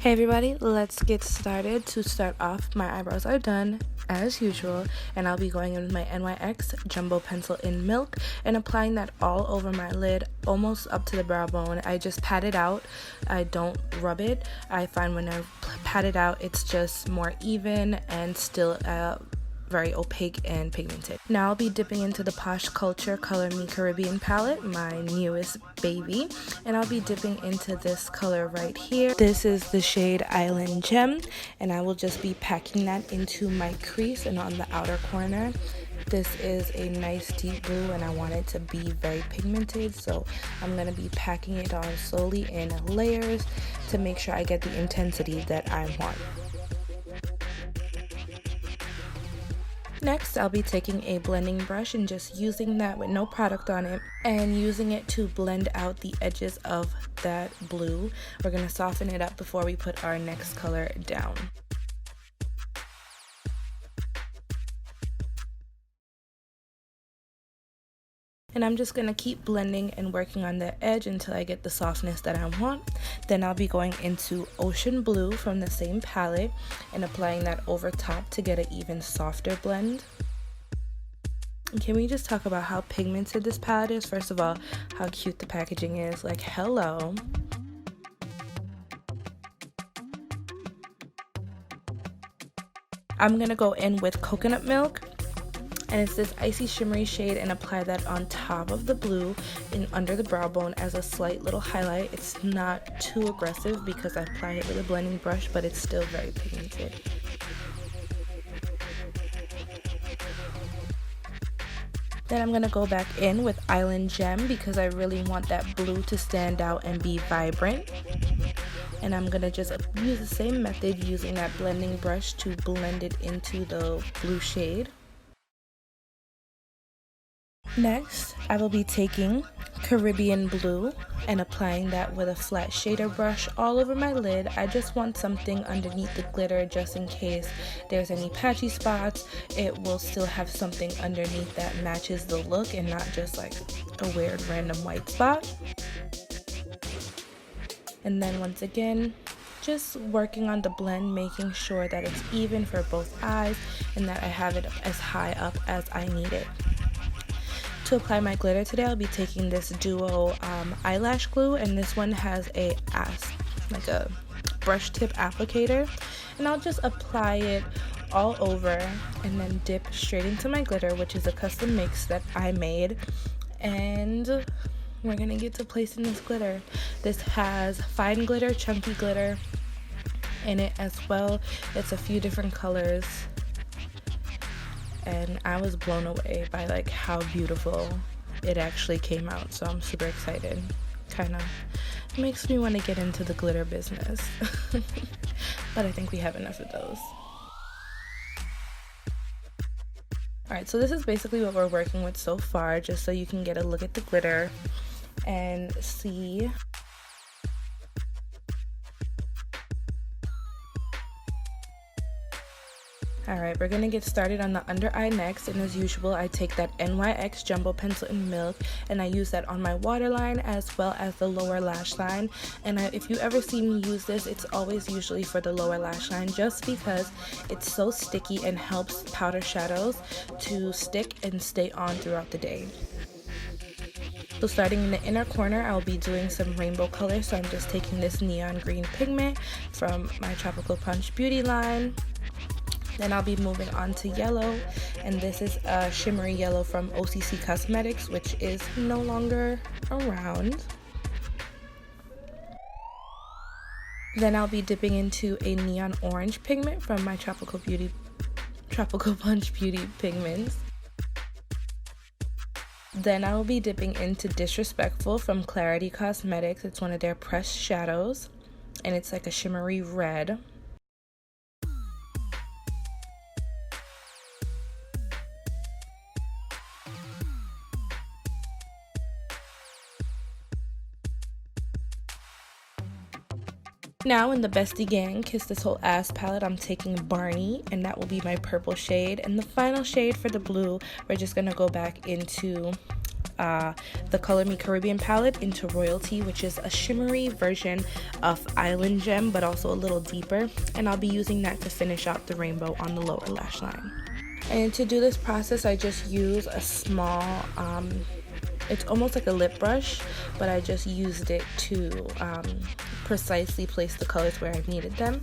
Hey everybody, let's get started. To start off, my eyebrows are done as usual, and I'll be going in with my NYX Jumbo Pencil in Milk and applying that all over my lid, almost up to the brow bone. I just pat it out. I don't rub it. I find when I pat it out, it's just more even and still very opaque and pigmented. Now I'll be dipping into the Posh Culture Color Me Caribbean palette, my newest baby, and I'll be dipping into this color right here. This is the shade Island Gem, and I will just be packing that into my crease and on the outer corner. This is a nice deep blue and I want it to be very pigmented, so I'm going to be packing it on slowly in layers to make sure I get the intensity that I want. Next, I'll be taking a blending brush and just using that with no product on it and using it to blend out the edges of that blue. We're going to soften it up before we put our next color down. And I'm just going to keep blending and working on the edge until I get the softness that I want. Then I'll be going into Ocean Blue from the same palette and applying that over top to get an even softer blend. And can we just talk about how pigmented this palette is? First of all, how cute the packaging is. Like, hello. I'm going to go in with Coconut Milk. And it's this icy shimmery shade, and apply that on top of the blue and under the brow bone as a slight little highlight. It's not too aggressive because I apply it with a blending brush, but it's still very pigmented. Then I'm going to go back in with Island Gem because I really want that blue to stand out and be vibrant. And I'm going to just use the same method using that blending brush to blend it into the blue shade. Next, I will be taking Caribbean Blue and applying that with a flat shader brush all over my lid. I just want something underneath the glitter just in case there's any patchy spots. It will still have something underneath that matches the look and not just like a weird random white spot. And then once again, just working on the blend, making sure that it's even for both eyes and that I have it as high up as I need it. To apply my glitter today, I'll be taking this Duo eyelash glue, and this one has a brush tip applicator, and I'll just apply it all over and then dip straight into my glitter, which is a custom mix that I made, and we're gonna get to placing this glitter. This has fine glitter, chunky glitter in it as well. It's a few different colors. And I was blown away by like how beautiful it actually came out, so I'm super excited. Kind of makes me want to get into the glitter business. But I think we have enough of those. Alright, so this is basically what we're working with so far, just so you can get a look at the glitter and see. Alright, we're going to get started on the under eye next, and as usual I take that NYX Jumbo Pencil in Milk and I use that on my waterline as well as the lower lash line. And if you ever see me use this, it's always usually for the lower lash line just because it's so sticky and helps powder shadows to stick and stay on throughout the day. So starting in the inner corner, I'll be doing some rainbow color, so I'm just taking this neon green pigment from my TropiicalPunch beauty line. Then I'll be moving on to yellow, and this is a shimmery yellow from OCC Cosmetics, which is no longer around. Then I'll be dipping into a neon orange pigment from my TropiicalPunch Beauty Pigments. Then I will be dipping into Disrespectful from Clarity Cosmetics. It's one of their pressed shadows, and it's like a shimmery red. Now in the Bestie Gang Kiss This Whole Ass palette, I'm taking Barney, and that will be my purple shade. And the final shade for the blue, we're just going to go back into the Color Me Caribbean palette into Royalty, which is a shimmery version of Island Gem, but also a little deeper. And I'll be using that to finish out the rainbow on the lower lash line. And to do this process, I just use a small, it's almost like a lip brush, but I just used it to precisely place the colors where I needed them.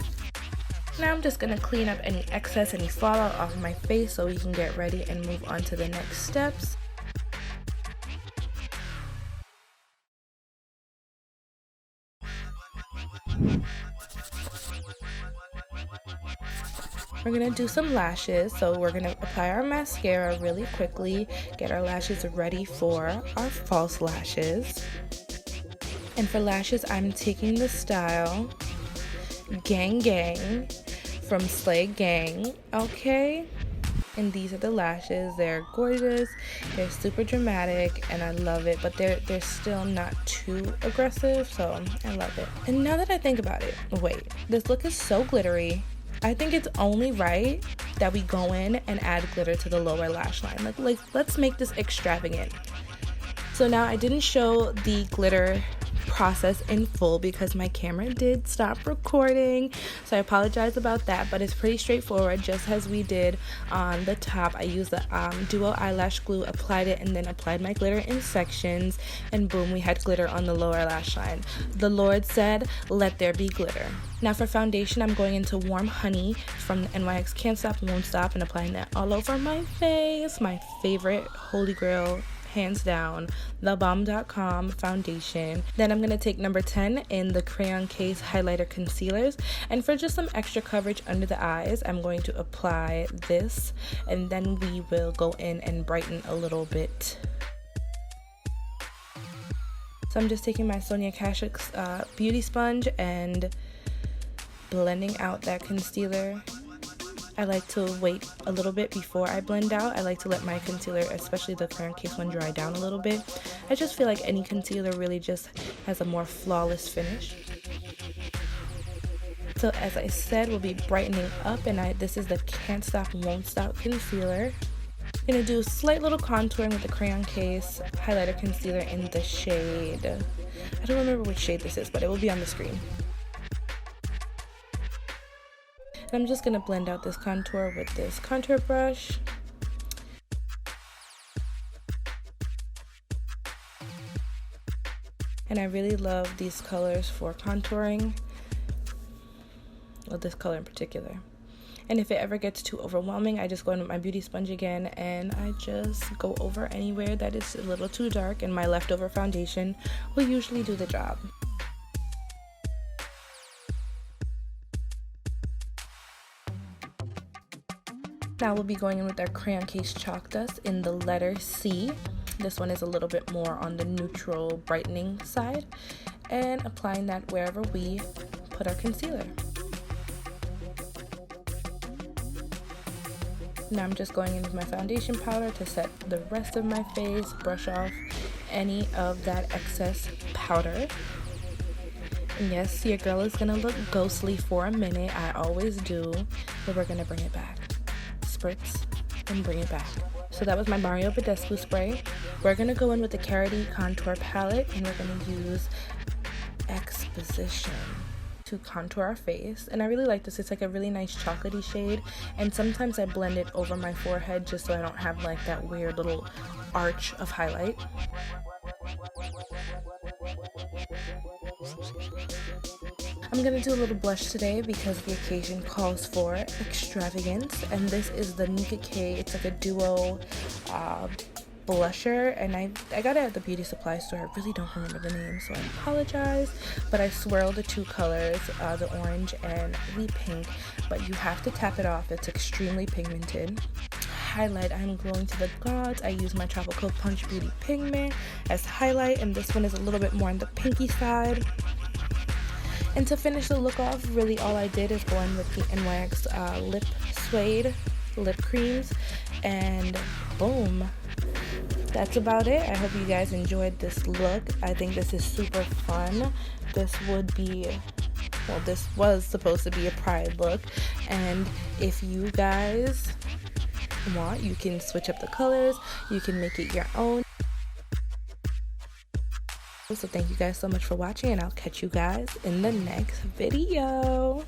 Now I'm just going to clean up any excess, any fallout off of my face so we can get ready and move on to the next steps. We're going to do some lashes, so we're going to apply our mascara really quickly, get our lashes ready for our false lashes. And for lashes, I'm taking the style Gang Gang from Slay Gang, okay? And these are the lashes. They're gorgeous, they're super dramatic, and I love it, but they're still not too aggressive, so I love it. And now that I think about it, wait, this look is so glittery. I think it's only right that we go in and add glitter to the lower lash line. Like let's make this extravagant. So now I didn't show the glitter process in full because my camera did stop recording, so I apologize about that, but it's pretty straightforward. Just as we did on the top, I used the duo eyelash glue, applied it, and then applied my glitter in sections, and boom, we had glitter on the lower lash line. The Lord said, let there be glitter. Now for foundation, I'm going into Warm Honey from the NYX Can't Stop Won't Stop and applying that all over my face. My favorite holy grail, hands down, thebomb.com foundation. Then I'm going to take number 10 in the Crayon Case Highlighter Concealers, and for just some extra coverage under the eyes, I'm going to apply this, and then we will go in and brighten a little bit. So I'm just taking my Sonia Kashuk's beauty sponge and blending out that concealer. I like to wait a little bit before I blend out. I like to let my concealer, especially the Crayon Case one, dry down a little bit. I just feel like any concealer really just has a more flawless finish. So as I said, we'll be brightening up, and this is the Can't Stop Won't Stop concealer. I'm going to do a slight little contouring with the Crayon Case highlighter concealer in the shade, I don't remember which shade this is, but it will be on the screen. And I'm just going to blend out this contour with this contour brush. And I really love these colors for contouring. Well, this color in particular. And if it ever gets too overwhelming, I just go in with my beauty sponge again and I just go over anywhere that is a little too dark, and my leftover foundation will usually do the job. Now we'll be going in with our Crayon Case Chalk Dust in the letter C. This one is a little bit more on the neutral brightening side, and applying that wherever we put our concealer. Now I'm just going in with my foundation powder to set the rest of my face, brush off any of that excess powder. And yes, your girl is gonna look ghostly for a minute, I always do, but we're gonna bring it back. Spritz and bring it back. So that was my Mario Badescu spray. We're gonna go in with the Carity Contour Palette, and we're gonna use Exposition to contour our face. And I really like this. It's like a really nice chocolatey shade, and sometimes I blend it over my forehead just so I don't have like that weird little arch of highlight. I'm gonna do a little blush today because the occasion calls for extravagance, and this is the Nika K. It's like a duo blusher, and I got it at the beauty supply store. I really don't remember the name, so I apologize, but I swirl the two colors, the orange and the pink, but you have to tap it off. It's extremely pigmented. Highlight, I'm glowing to the gods. I use my TropiicalPunch Beauty Pigment as highlight, and this one is a little bit more on the pinky side. And to finish the look off, really all I did is go in with the NYX Lip Suede lip creams, and boom, that's about it. I hope you guys enjoyed this look. I think this is super fun. This would be, well, this was supposed to be a pride look, and if you guys want, you can switch up the colors, you can make it your own. So thank you guys so much for watching, and I'll catch you guys in the next video.